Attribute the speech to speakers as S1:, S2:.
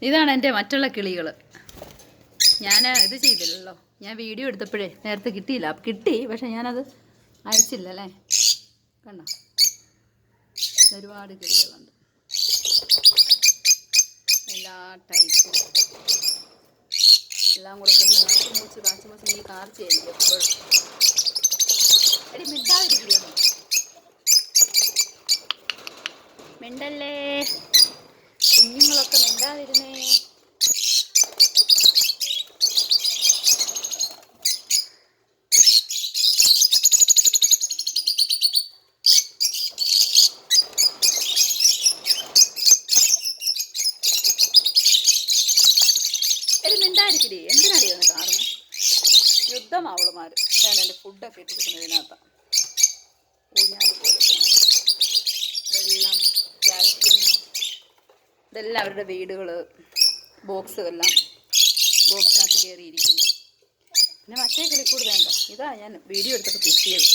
S1: ഇതാണ് എൻ്റെ മറ്റുള്ള കിളികൾ. ഞാൻ ഇത് ചെയ്തില്ലല്ലോ, ഞാൻ വീഡിയോ എടുത്തപ്പോഴേ നേരത്തെ കിട്ടിയില്ല. കിട്ടി, പക്ഷെ ഞാനത് അയച്ചില്ല അല്ലേ. കണ്ടോ, ഒരുപാട് കിളികളുണ്ട്, എല്ലാ ടൈപ്പും. എല്ലാം കൂടെ കാച്ചുമൂച്ച് നീ കാർച്ചയായിരിക്കും എപ്പോഴും. എടി മിണ്ടാതിരിക്കുന്നു, മിണ്ടല്ലേ കുഞ്ഞുങ്ങളൊക്കെ, മിണ്ടാതിരുന്നേ. എടി മിണ്ടായിരിക്കടി, എന്തിനാടി വന്ന് കാണുന്നത്? യുദ്ധമാവളുമാർ. ഞാൻ എൻ്റെ ഫുഡൊക്കെ ഇട്ട് കൊടുക്കുന്നതിനകത്താണ്. ഊഞ്ഞാൽ പോലെ വെള്ളം, കാൽസ്യം, ഇതെല്ലാം അവരുടെ വീടുകൾ, ബോക്സ് എല്ലാം ബോക്സിനകത്ത് കയറിയിരിക്കുന്നു. പിന്നെ മറ്റേ കിളിക്കൂട് വേണ്ട, ഇതാ ഞാൻ വീഡിയോ എടുത്തിട്ട് കിട്ടിയത്.